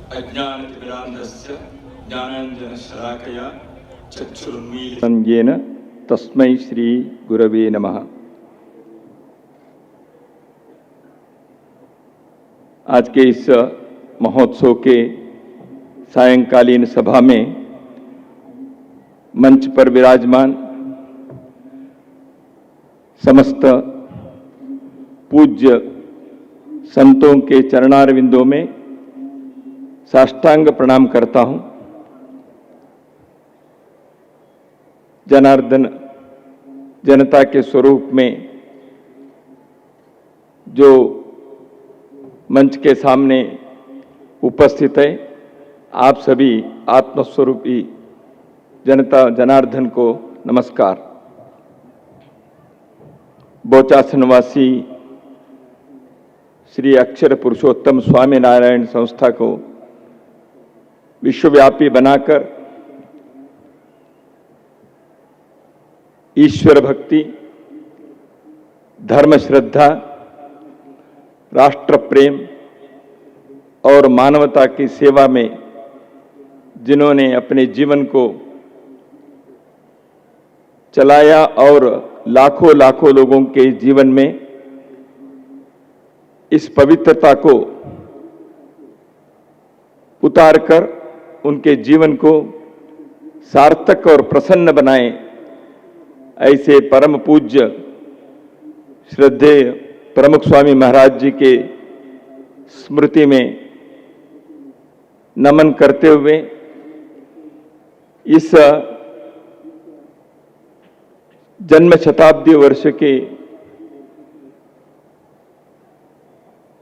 अज्ञानतिमिरान्धस्य ज्ञानाञ्जनशलाकया चक्षुरुन्मीलितं तस्मै श्री गुरवे नमः। आज के इस महोत्सव के सायंकालीन सभा में मंच पर विराजमान समस्त पूज्य संतों के चरणारविंदों में साष्टांग प्रणाम करता हूं। जनार्दन जनता के स्वरूप में जो मंच के सामने उपस्थित है, आप सभी आत्मस्वरूपी जनता जनार्दन को नमस्कार। बोचासनवासी श्री अक्षर पुरुषोत्तम स्वामीनारायण संस्था को विश्वव्यापी बनाकर ईश्वर भक्ति, धर्म श्रद्धा, राष्ट्र प्रेम और मानवता की सेवा में जिन्होंने अपने जीवन को चलाया और लाखों लाखों लोगों के जीवन में इस पवित्रता को उतारकर उनके जीवन को सार्थक और प्रसन्न बनाए, ऐसे परम पूज्य श्रद्धेय प्रमुख स्वामी महाराज जी के स्मृति में नमन करते हुए इस जन्म शताब्दी वर्ष के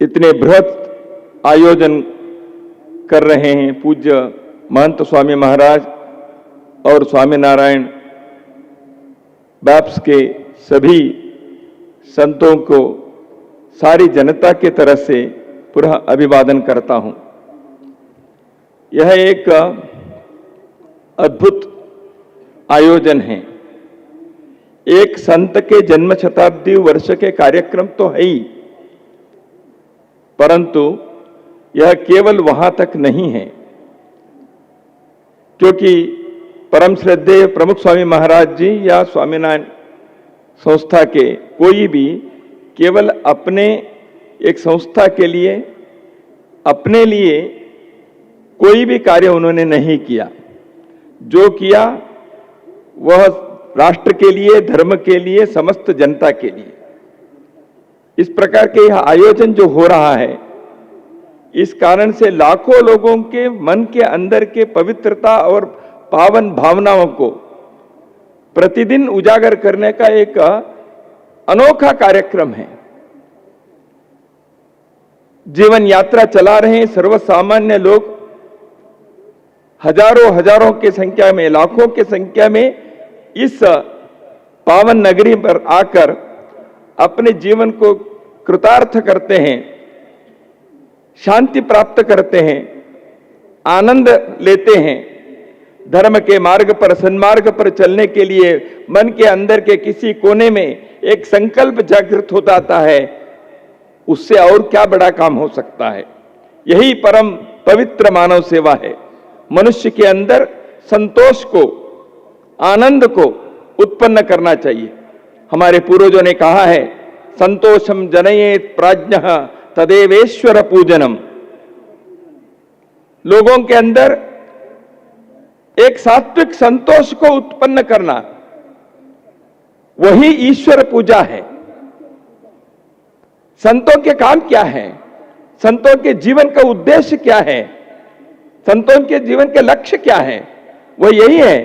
इतने बृहत आयोजन कर रहे हैं पूज्य महंत स्वामी महाराज और स्वामीनारायण बैप्स के सभी संतों को सारी जनता की तरफ से पुनः अभिवादन करता हूं। यह एक अद्भुत आयोजन है। एक संत के जन्म शताब्दी वर्ष के कार्यक्रम तो है ही, परंतु यह केवल वहां तक नहीं है, क्योंकि परम श्रद्धेय प्रमुख स्वामी महाराज जी या स्वामीनारायण संस्था के कोई भी केवल अपने एक संस्था के लिए, अपने लिए कोई भी कार्य उन्होंने नहीं किया। जो किया वह राष्ट्र के लिए, धर्म के लिए, समस्त जनता के लिए। इस प्रकार के यह आयोजन जो हो रहा है, इस कारण से लाखों लोगों के मन के अंदर के पवित्रता और पावन भावनाओं को प्रतिदिन उजागर करने का एक अनोखा कार्यक्रम है। जीवन यात्रा चला रहे हैं सर्वसामान्य लोग, हजारों हजारों की संख्या में, लाखों की संख्या में इस पावन नगरी पर आकर अपने जीवन को कृतार्थ करते हैं, शांति प्राप्त करते हैं, आनंद लेते हैं। धर्म के मार्ग पर, सन्मार्ग पर चलने के लिए मन के अंदर के किसी कोने में एक संकल्प जागृत हो जाता है, उससे और क्या बड़ा काम हो सकता है। यही परम पवित्र मानव सेवा है। मनुष्य के अंदर संतोष को, आनंद को उत्पन्न करना चाहिए। हमारे पूर्वजों ने कहा है, संतोषम जनयेत प्राज्ञः तदेवेश्वर पूजनम। लोगों के अंदर एक सात्विक संतोष को उत्पन्न करना, वही ईश्वर पूजा है। संतों के काम क्या है? संतों के जीवन का उद्देश्य क्या है? संतों के जीवन के लक्ष्य क्या है? वह यही है,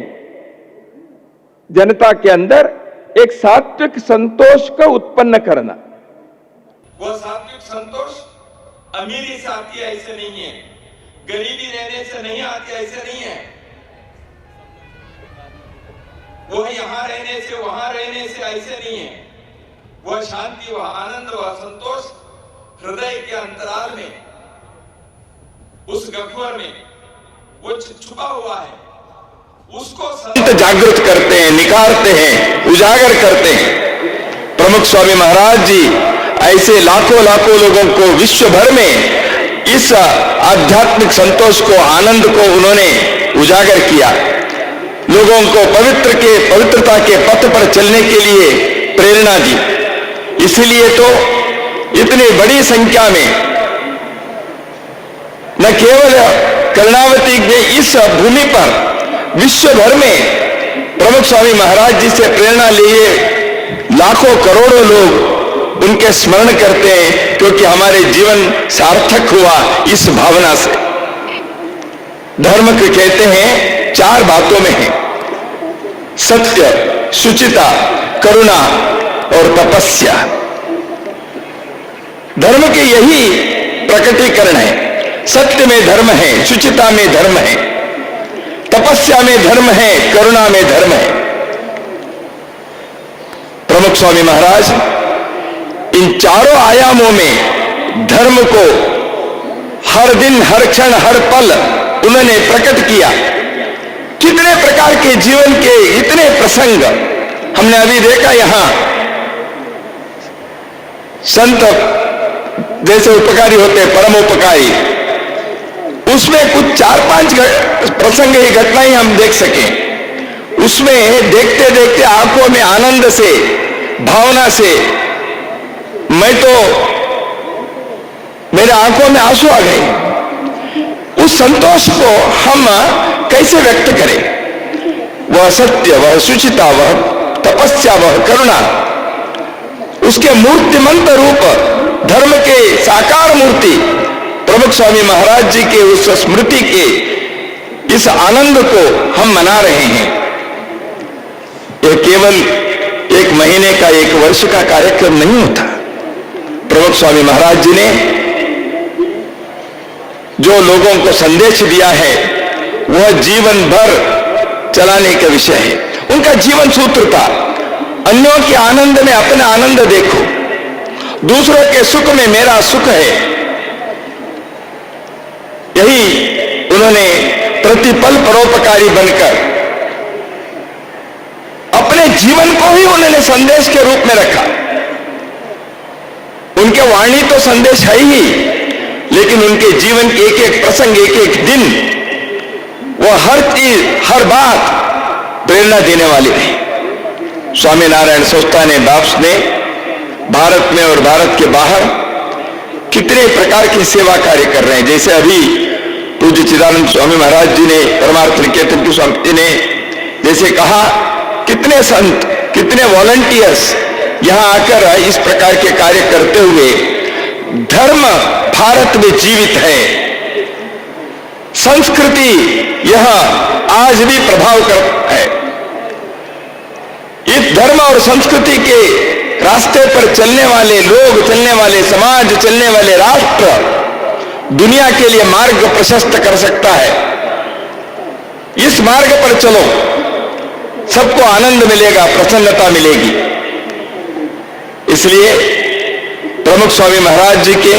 जनता के अंदर एक सात्विक संतोष को उत्पन्न करना। वह सात्विक संतोष अमीरी से आती है ऐसे नहीं है, गरीबी रहने से नहीं आती ऐसे नहीं है, वह यहां रहने से, वहां रहने से ऐसे नहीं है। वह शांति, वह आनंद, वह संतोष हृदय के अंतराल में, उस गह्वर में वो छुपा हुआ है। उसको संत जागृत करते हैं, निखारते हैं, उजागर करते हैं। प्रमुख स्वामी महाराज जी ऐसे लाखों लाखों लोगों को विश्व भर में इस आध्यात्मिक संतोष को, आनंद को उन्होंने उजागर किया। लोगों को पवित्रता के पथ पर चलने के लिए प्रेरणा दी। इसलिए तो इतनी बड़ी संख्या में न केवल कर्णावती के इस भूमि पर, विश्व भर में प्रमुख स्वामी महाराज जी से प्रेरणा लिए लाखों करोड़ों लोग उनके स्मरण करते हैं, क्योंकि हमारे जीवन सार्थक हुआ इस भावना से। धर्म के कहते हैं 4 बातों में है: सत्य, शुचिता, करुणा और तपस्या। धर्म के यही प्रकटीकरण है। सत्य में धर्म है, शुचिता में धर्म है, तपस्या में धर्म है, करुणा में धर्म है। प्रमुख स्वामी महाराज इन चारों आयामों में धर्म को हर दिन, हर क्षण, हर पल उन्होंने प्रकट किया। कितने प्रकार के जीवन के इतने प्रसंग हमने अभी देखा। यहां संत जैसे उपकारी होते, परमोपकारी, उसमें कुछ 4-5 प्रसंग की घटनाएं हम देख सकें। उसमें देखते देखते आंखों में आनंद से, भावना से, मैं तो, मेरे आंखों में आंसू आ गए। उस संतोष को हम कैसे व्यक्त करें? वह सत्य, वह शुचिता, वह तपस्या, वह करुणा, उसके मूर्तिमंत रूप, धर्म के साकार मूर्ति प्रमुख स्वामी महाराज जी के उस स्मृति के इस आनंद को हम मना रहे हैं। यह केवल 1 महीने का, 1 वर्ष का कार्यक्रम नहीं होता। प्रमुख स्वामी महाराज जी ने जो लोगों को संदेश दिया है वह जीवन भर चलाने का विषय है। उनका जीवन सूत्र था, अन्यों के आनंद में अपना आनंद देखो, दूसरों के सुख में मेरा सुख है। यही उन्होंने प्रतिपल परोपकारी बनकर अपने जीवन को ही उन्होंने संदेश के रूप में रखा। उनके वाणी तो संदेश है ही, लेकिन उनके जीवन के एक-एक प्रसंग, एक-एक दिन, वह हर चीज, हर बात प्रेरणा देने वाली रही। स्वामी नारायण संस्था ने, बाप्स ने भारत में और भारत के बाहर कितने प्रकार की सेवा कार्य कर रहे हैं। जैसे अभी पूज्य चिदानंद स्वामी महाराज जी ने, परमार्थ निकेतन की स्वामी जी ने जैसे कहा, कितने संत, कितने वॉलंटियर्स यहां आकर इस प्रकार के कार्य करते हुए धर्म भारत में जीवित है। संस्कृति यह आज भी प्रभाव करता है। इस धर्म और संस्कृति के रास्ते पर चलने वाले लोग, चलने वाले समाज, चलने वाले राष्ट्र दुनिया के लिए मार्ग प्रशस्त कर सकता है। इस मार्ग पर चलो, सबको आनंद मिलेगा, प्रसन्नता मिलेगी। इसलिए प्रमुख स्वामी महाराज जी के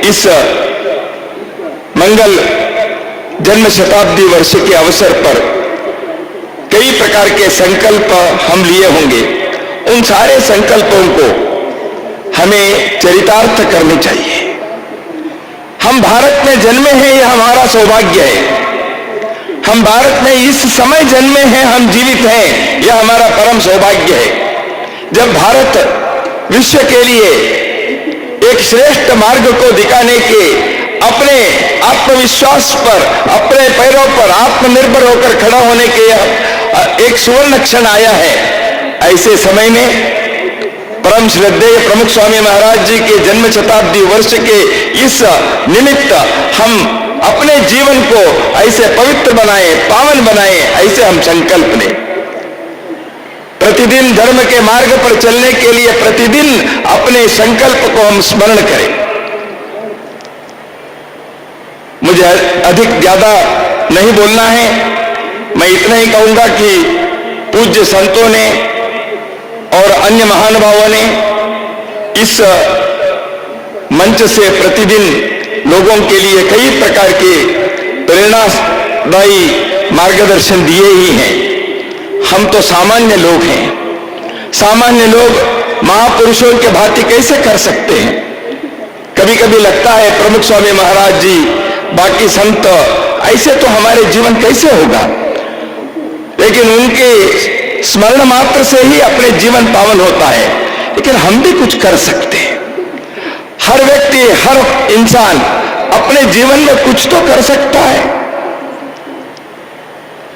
इस मंगल जन्म शताब्दी वर्ष के अवसर पर कई प्रकार के संकल्प हम लिए होंगे। उन सारे संकल्पों को हमें चरितार्थ करने चाहिए। हम भारत में जन्मे हैं, यह हमारा सौभाग्य है। हम भारत में इस समय जन्मे हैं, हम जीवित हैं, यह हमारा परम सौभाग्य है। जब भारत विश्व के लिए एक श्रेष्ठ मार्ग को दिखाने के, अपने आत्मविश्वास पर, अपने पैरों पर आत्मनिर्भर होकर खड़ा होने के एक सुवर्ण क्षण आया है, ऐसे समय में परम श्रद्धेय प्रमुख स्वामी महाराज जी के जन्म शताब्दी वर्ष के इस निमित्त हम अपने जीवन को ऐसे पवित्र बनाएं, पावन बनाएं, ऐसे हम संकल्प लें। प्रतिदिन धर्म के मार्ग पर चलने के लिए प्रतिदिन अपने संकल्प को हम स्मरण करें। मुझे अधिक ज्यादा नहीं बोलना है, मैं इतना ही कहूंगा कि पूज्य संतों ने और अन्य महानुभावों ने इस मंच से प्रतिदिन लोगों के लिए कई प्रकार के प्रेरणादायी मार्गदर्शन दिए ही हैं। हम तो सामान्य लोग हैं। सामान्य लोग महापुरुषों के भांति कैसे कर सकते हैं? कभी कभी लगता है प्रमुख स्वामी महाराज जी, बाकी संत, ऐसे तो हमारे जीवन कैसे होगा, लेकिन उनके स्मरण मात्र से ही अपने जीवन पावन होता है। लेकिन हम भी कुछ कर सकते हैं। हर व्यक्ति, हर इंसान अपने जीवन में कुछ तो कर सकता है।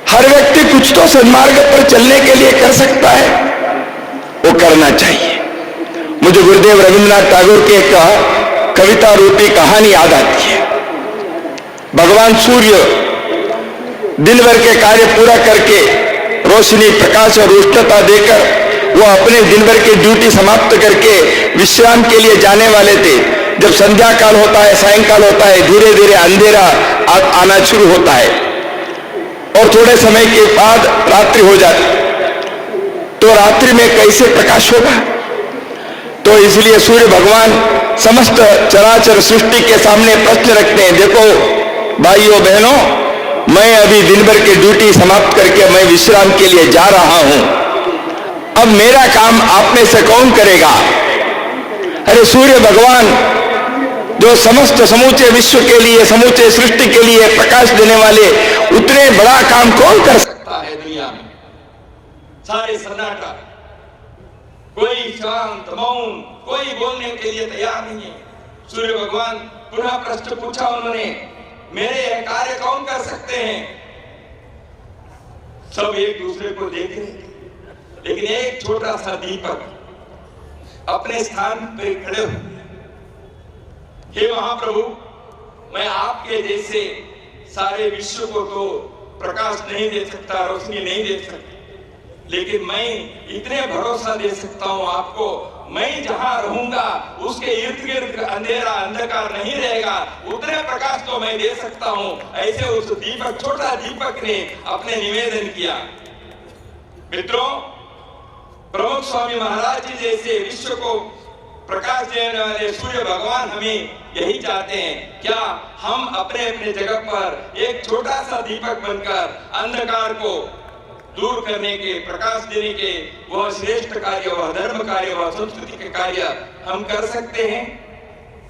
हर व्यक्ति कुछ तो सन्मार्ग पर चलने के लिए कर सकता है, वो करना चाहिए। मुझे गुरुदेव रविंद्रनाथ टैगोर की एक कविता रूपी कहानी याद आती है। भगवान सूर्य दिन भर के कार्य पूरा करके रोशनी, प्रकाश और उष्णता देकर वो अपने दिन भर की ड्यूटी समाप्त करके विश्राम के लिए जाने वाले थे। जब संध्या काल होता है, सायंकाल होता है, धीरे धीरे अंधेरा आना शुरू होता है और थोड़े समय के बाद रात्रि हो जाती। तो रात्रि में कैसे प्रकाश होगा? तो इसलिए सूर्य भगवान समस्त चराचर सृष्टि के सामने प्रश्न रखते हैं, देखो भाइयों बहनों, मैं अभी दिन भर की ड्यूटी समाप्त करके मैं विश्राम के लिए जा रहा हूं। अब मेरा काम आप में से कौन करेगा? अरे सूर्य भगवान जो समस्त समूचे विश्व के लिए, समूचे सृष्टि के लिए प्रकाश देने वाले, उतने बड़ा काम कौन कर सकता है दुनिया में? सारे सन्नाटा, कोई शांत मौन, कोई बोलने के लिए तैयार नहीं है। सूर्य भगवान पुनः प्रश्न पूछा उन्होंने, मेरे यह कार्य कौन कर सकते हैं? सब एक दूसरे को देख रहे थे, लेकिन एक छोटा सा दीपक अपने स्थान पर खड़े हुए, हे महाप्रभु, मैं आपके जैसे सारे विश्व को तो प्रकाश नहीं दे सकता, रोशनी नहीं दे सकता, लेकिन मैं इतने भरोसा दे सकता हूं आपको, मैं जहां रहूंगा उसके इर्द गिर्द अंधेरा, अंधकार नहीं रहेगा, उतने प्रकाश तो मैं दे सकता हूं। ऐसे उस दीपक, छोटा दीपक ने अपने निवेदन किया। मित्रों, प्रमुख स्वामी महाराज जी जैसे विश्व को प्रकाश देने वाले सूर्य भगवान हमें यही चाहते हैं। क्या हम अपने अपने जगह पर एक छोटा सा दीपक बनकर अंधकार को दूर करने के, प्रकाश देने के वह श्रेष्ठ कार्य, वह धर्म कार्य, वह संस्कृति के कार्य हम कर सकते हैं?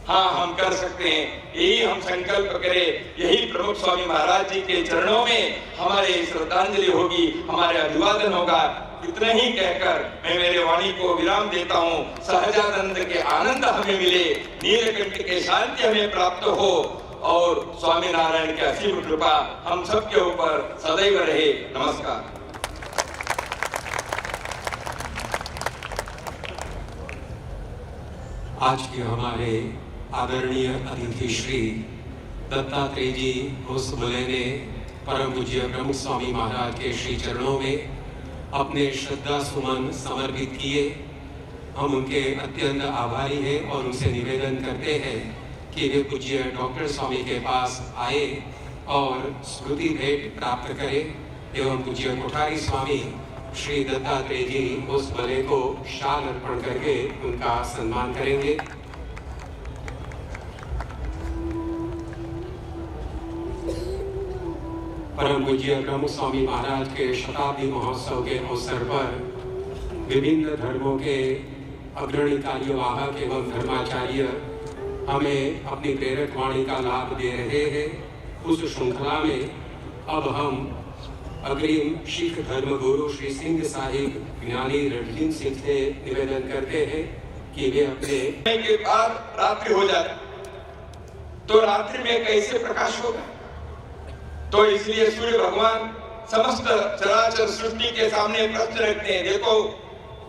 हाँ, हम कर सकते हैं। यही हम संकल्प करें, यही प्रमुख स्वामी महाराज जी के चरणों में हमारे श्रद्धांजलि होगी, हमारे अभिवादन होगा। इतना ही कहकर मैं मेरे वाणी को विराम देता हूँ। सहजानंद के आनंद हमें मिले, नीलकंठ के शांति हमें प्राप्त हो और स्वामी नारायण की असीम कृपा हम सबके ऊपर सदैव रहे। नमस्कार। आज के हमारे आदरणीय अतिथि श्री दत्तात्रेय जी होसबुले ने परम पूज्य प्रमुख स्वामी महाराज के श्री चरणों में अपने श्रद्धा सुमन समर्पित किए। हम उनके अत्यंत आभारी हैं और उनसे निवेदन करते हैं कि वे पूज्य डॉक्टर स्वामी के पास आए और स्मृति भेंट प्राप्त करें एवं पूज्य कोठारी स्वामी श्री दत्तात्रेय जी उस भले को शाल अर्पण करके उनका सम्मान करेंगे। परम पूज्य प्रमुख स्वामी महाराज के शताब्दी महोत्सव के अवसर पर विभिन्न धर्मों के अग्रणी कार्यवाहक एवं धर्माचार्य हमें अपनी प्रेरक वाणी का लाभ दे रहे हैं। उस श्रृंखला में अब हम अग्रिम सिख धर्म गुरु श्री सिंह साहिब ज्ञानी रणजीत सिंह से निवेदन करते हैं कि वे अपने के बाद रात्रि हो जाए तो रात्रि में कैसे प्रकाश होगा? तो इसलिए सूर्य भगवान समस्त चराचर सृष्टि के सामने प्रश्न रखते हैं, देखो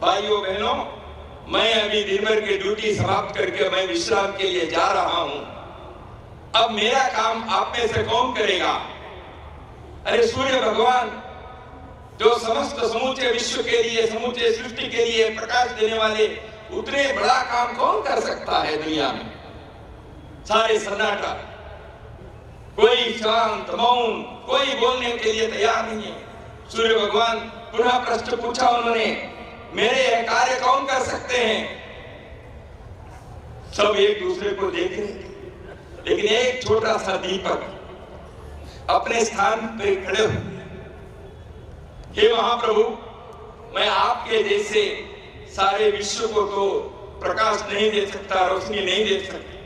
भाइयों बहनों, मैं अभी दिन भर की ड्यूटी समाप्त करके मैं विश्राम के लिए जा रहा हूं। अब मेरा काम आप में से कौन करेगा? अरे सूर्य भगवान जो समस्त समूचे विश्व के लिए, समूचे सृष्टि के लिए प्रकाश देने वाले, उतने बड़ा काम कौन कर सकता है दुनिया में? सारे सन्नाटा, कोई शांत मौन, कोई बोलने के लिए तैयार नहीं है। सूर्य भगवान पुनः प्रश्न पूछा उन्होंने, मेरे यह कार्य कौन कर सकते हैं? सब एक दूसरे को देख रहे थे, लेकिन एक छोटा सा दीपक अपने स्थान पर खड़े हुए, हे महाप्रभु, मैं आपके जैसे सारे विश्व को तो प्रकाश नहीं दे सकता, रोशनी नहीं दे सकता,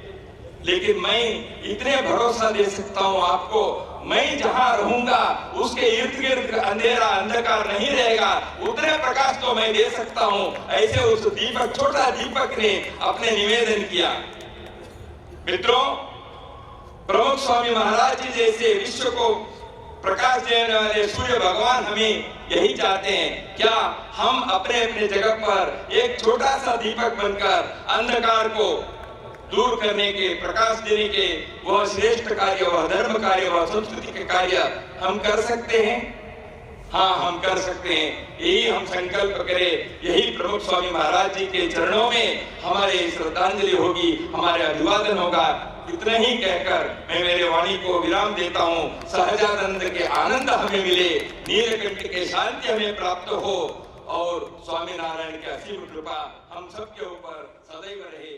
लेकिन मैं इतने भरोसा दे सकता हूं आपको, मैं जहां रहूंगा उसके इर्द गिर्द अंधेरा अंधकार नहीं रहेगा, उतने प्रकाश तो मैं दे सकता हूं। ऐसे उस दीपक, छोटा दीपक ने अपने निवेदन किया। मित्रों, प्रमुख स्वामी महाराज जी जैसे विश्व को प्रकाश देने वाले सूर्य भगवान हमें यही चाहते हैं। क्या हम अपने अपने जगह पर एक छोटा सा दीपक बनकर अंधकार को दूर करने के, प्रकाश देने के वह श्रेष्ठ कार्य, वह धर्म कार्य, वह संस्कृति के कार्य हम कर सकते हैं? हाँ, हम कर सकते हैं। यही हम संकल्प करें, यही प्रमुख स्वामी महाराज जी के चरणों में हमारे श्रद्धांजलि होगी, हमारे अभिवादन होगा। इतना ही कहकर मैं मेरे वाणी को विराम देता हूँ। सहजानंद के आनंद हमें मिले, नीलकंठ के शांति हमें प्राप्त हो और स्वामी नारायण की असीम कृपा हम सबके ऊपर सदैव रहे।